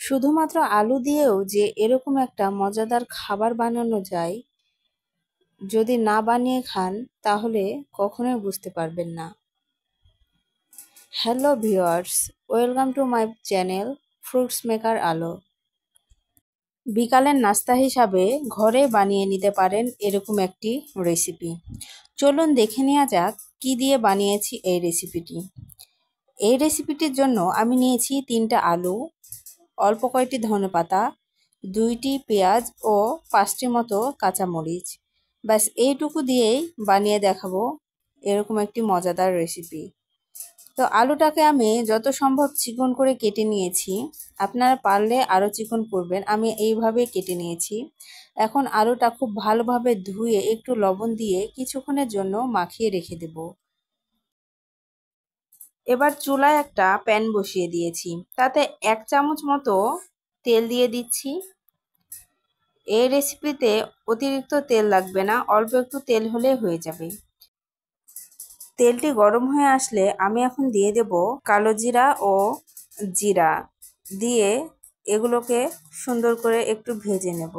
শুধুমাত্র আলু দিয়েও যে এরকম একটা মজাদার খাবার বানানো যায়, যদি না বানিয়ে খান তাহলে কখনোই বুঝতে পারবেন না। Hello viewers, welcome to my channel fruits maker আলো। বিকালের নাস্তা হিসাবে ঘরে বানিয়ে নিতে পারেন এরকম একটি রেসিপি। চলুন দেখে নেওয়া যাক কি দিয়ে বানিয়েছি এই রেসিপিটি। এই রেসিপিটির জন্য আমি নিয়েছি 3টা আলু, অল্প কয়টি ধনেপাতা, 2টি পেঁয়াজ ও 5টি মতো কাঁচামরিচ। ব্যাস এইটুকু দিয়েই বানিয়ে দেখাবো এরকম একটি মজাদার রেসিপি। তো আলুটাকে আমি যত সম্ভব চিকন করে কেটে নিয়েছি, আপনারা পারলে আরও চিকন করবেন, আমি এইভাবে কেটে নিয়েছি। এখন আলুটা খুব ভালোভাবে ধুয়ে একটু লবণ দিয়ে কিছুক্ষণের জন্য মাখিয়ে রেখে দেব। এবার চুলায় একটা প্যান বসিয়ে দিয়েছি, তাতে 1 চামচ মতো তেল দিয়ে দিচ্ছি। এই রেসিপিতে অতিরিক্ত তেল লাগবে না, অল্প একটু তেল হলে হয়ে যাবে। তেলটি গরম হয়ে আসলে আমি এখন দিয়ে দেব কালো জিরা ও জিরা দিয়ে এগুলোকে সুন্দর করে একটু ভেজে নেব।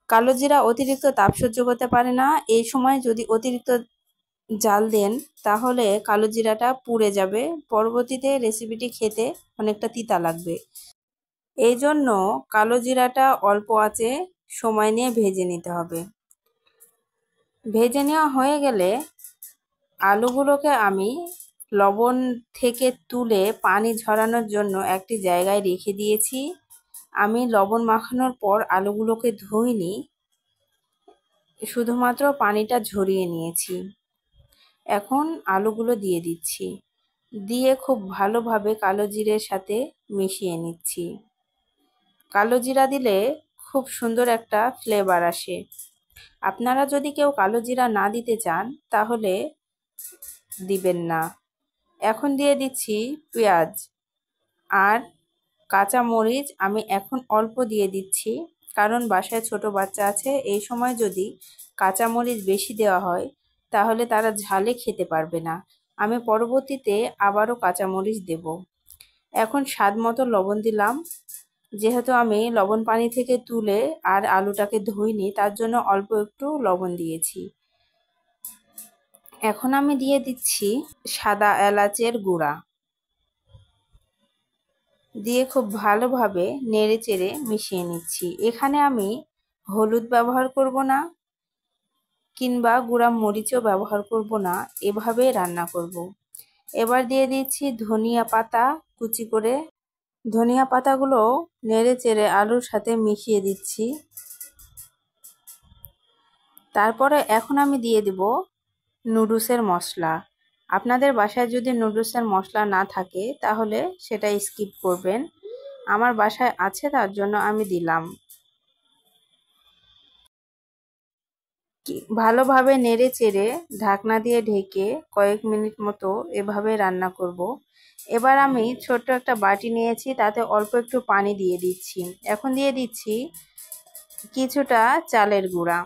কালো জিরা অতিরিক্ত তাপ সহ্য করতে পারে না, এই সময় যদি অতিরিক্ত জাল দেন তাহলে কালো জিরাটা পুড়ে যাবে, পরবর্তীতে রেসিপিটি খেতে অনেকটা তিতা লাগবে। এই জন্য কালো জিরাটা অল্প আঁচে সময় নিয়ে ভেজে নিতে হবে। ভেজে নেওয়া হয়ে গেলে আলুগুলোকে আমি লবণ থেকে তুলে পানি ঝরানোর জন্য একটি জায়গায় রেখে দিয়েছি। আমি লবণ মাখানোর পর আলুগুলোকে ধুইনি, শুধুমাত্র পানিটা ঝরিয়ে নিয়েছি। এখন আলুগুলো দিয়ে দিচ্ছি, দিয়ে খুব ভালোভাবে কালো জিরের সাথে মিশিয়ে নিচ্ছি। কালো জিরা দিলে খুব সুন্দর একটা ফ্লেভার আসে। আপনারা যদি কেউ কালো জিরা না দিতে চান তাহলে দিবেন না। এখন দিয়ে দিচ্ছি পেঁয়াজ আর কাঁচা মরিচ, আমি এখন অল্প দিয়ে দিচ্ছি কারণ বাসায় ছোট বাচ্চা আছে। এই সময় যদি কাঁচা মরিচ বেশি দেওয়া হয় তাহলে তারা ঝালে খেতে পারবে না। আমি পরবর্তীতে আবারও কাঁচা মরিচ দেব। এখন স্বাদ মতো লবণ দিলাম, যেহেতু আমি লবণ পানি থেকে তুলে আর আলুটাকে ধুইনি তার জন্য অল্প একটু লবণ দিয়েছি। এখন আমি দিয়ে দিচ্ছি সাদা এলাচের গুঁড়া, দিয়ে খুব ভালোভাবে নেড়ে চেড়ে মিশিয়ে নিচ্ছি। এখানে আমি হলুদ ব্যবহার করব না কিংবা গুঁড়া মরিচও ব্যবহার করব না, এভাবে রান্না করব। এবার দিয়ে দিচ্ছি ধনিয়া পাতা কুচি করে। ধনিয়া পাতাগুলো নেড়ে চেড়ে আলুর সাথে মিশিয়ে দিচ্ছি। তারপরে এখন আমি দিয়ে দেব নুডলসের মশলা। আপনাদের বাসায় যদি নুডলসের মশলা না থাকে তাহলে সেটা স্কিপ করবেন, আমার বাসায় আছে তার জন্য আমি দিলাম। ভালোভাবে নেড়ে চেড়ে ঢাকনা দিয়ে ঢেকে কয়েক মিনিট মতো এভাবে রান্না করব। এবার আমি ছোট্ট একটা বাটি নিয়েছি, তাতে অল্প একটু পানি দিয়ে দিচ্ছি। এখন দিয়ে দিচ্ছি কিছুটা চালের গুঁড়া।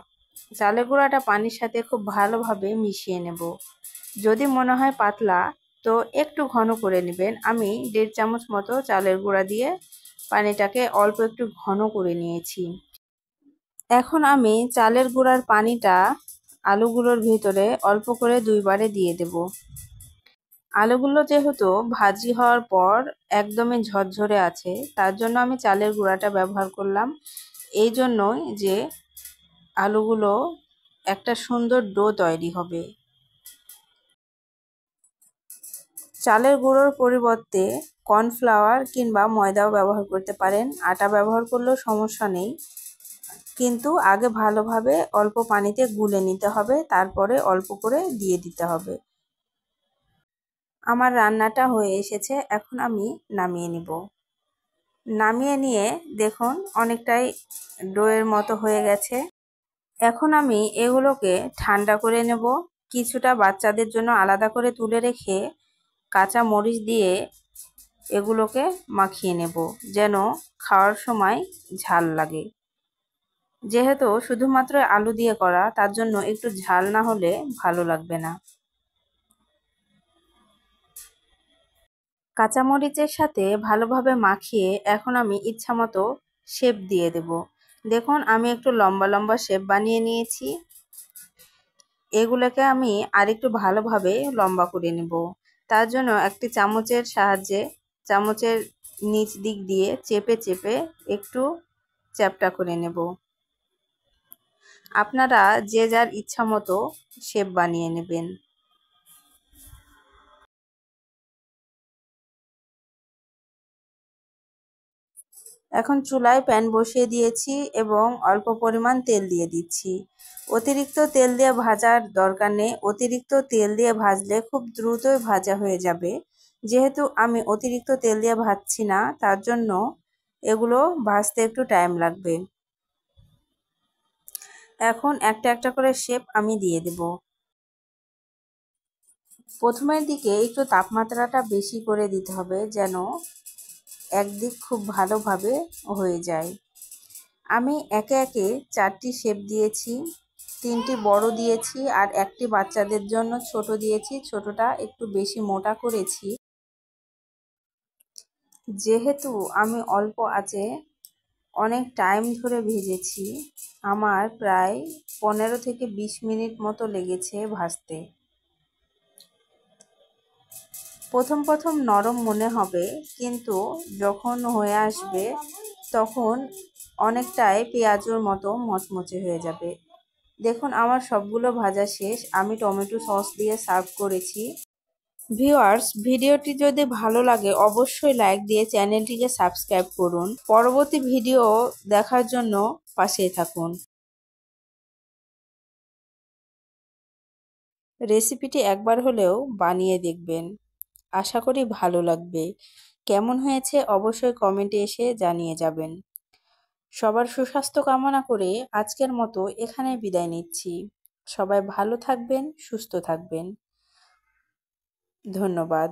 চালের গুঁড়াটা পানির সাথে খুব ভালোভাবে মিশিয়ে নেব। যদি মনে হয় পাতলা তো একটু ঘন করে নেবেন। আমি 1.5 চামচ মতো চালের গুঁড়া দিয়ে পানিটাকে অল্প একটু ঘন করে নিয়েছি। এখন আমি চালের গুঁড়ার পানিটা আলুগুলোর ভিতরে অল্প করে 2 বারে দিয়ে দেব। আলুগুলো যেহেতু ভাজি হওয়ার পর একদমই ঝরঝরে আছে তার জন্য আমি চালের গুঁড়াটা ব্যবহার করলাম, এই জন্যই যে আলুগুলো একটা সুন্দর ডো তৈরি হবে। চালের গুঁড়োর পরিবর্তে কর্নফ্লাওয়ার কিংবা ময়দাও ব্যবহার করতে পারেন, আটা ব্যবহার করলেও সমস্যা নেই, কিন্তু আগে ভালোভাবে অল্প পানিতে গুলে নিতে হবে, তারপরে অল্প করে দিয়ে দিতে হবে। আমার রান্নাটা হয়ে এসেছে, এখন আমি নামিয়ে নিব। নামিয়ে নিয়ে দেখুন অনেকটাই ডোয়ের মতো হয়ে গেছে। এখন আমি এগুলোকে ঠান্ডা করে নেব। কিছুটা বাচ্চাদের জন্য আলাদা করে তুলে রেখে কাঁচা মরিচ দিয়ে এগুলোকে মাখিয়ে নেব যেন খাওয়ার সময় ঝাল লাগে। যেহেতু শুধুমাত্র আলু দিয়ে করা তার জন্য একটু ঝাল না হলে ভালো লাগবে না। কাঁচামরিচের সাথে ভালোভাবে মাখিয়ে এখন আমি ইচ্ছামতো শেপ দিয়ে দেব। দেখুন আমি একটু লম্বা লম্বা শেপ বানিয়ে নিয়েছি। এগুলোকে আমি আরেকটু ভালোভাবে লম্বা করে নেব। তার জন্য একটি চামচের সাহায্যে চামচের নিচ দিক দিয়ে চেপে চেপে একটু চ্যাপ্টা করে নেব। আপনারা যে যার ইচ্ছা মতো শেপ বানিয়ে নেবেন। এখন চুলায় প্যান বসিয়ে দিয়েছি এবং অল্প পরিমাণ তেল দিয়ে দিচ্ছি। অতিরিক্ত তেল দিয়ে ভাজার দরকার নেই। অতিরিক্ত তেল দিয়ে ভাজলে খুব দ্রুতই ভাজা হয়ে যাবে। যেহেতু আমি অতিরিক্ত তেল দিয়ে ভাজছি না, তার জন্য এগুলো ভাজতে একটু টাইম লাগবে। এখন একটা একটা করে শেপ আমি দিয়ে দেব। প্রথমের দিকে একটু তাপমাত্রাটা বেশি করে দিতে হবে, যেন একদিক খুব ভালোভাবে হয়ে যায়। আমি একে একে 4টি শেপ দিয়েছি। 3টি বড় দিয়েছি আর একটি বাচ্চাদের জন্য ছোট দিয়েছি। ছোটটা একটু বেশি মোটা করেছি। যেহেতু আমি অল্প আঁচে অনেক টাইম ধরে ভেজেছি, আমার প্রায় 15 থেকে 20 মিনিট মতো লেগেছে ভাজতে। প্রথম প্রথম নরম মনে হবে, কিন্তু যখন হয়ে আসবে তখন অনেকটাই পেঁয়াজুর মতো মচমচে হয়ে যাবে। দেখুন আমার সবগুলো ভাজা শেষ। আমি টমেটো সস দিয়ে সার্ভ করেছি। ভিউয়ার্স, ভিডিওটি যদি ভালো লাগে অবশ্যই লাইক দিয়ে চ্যানেলটিকে সাবস্ক্রাইব করুন। পরবর্তী ভিডিও দেখার জন্য পাশেই থাকুন। রেসিপিটি একবার হলেও বানিয়ে দেখবেন। আশা করি ভালো লাগবে। কেমন হয়েছে অবশ্যই কমেন্টে এসে জানিয়ে যাবেন। সবার সুস্বাস্থ্য কামনা করে আজকের মতো এখানে বিদায় নিচ্ছি। সবাই ভালো থাকবেন, সুস্থ থাকবেন। ধন্যবাদ।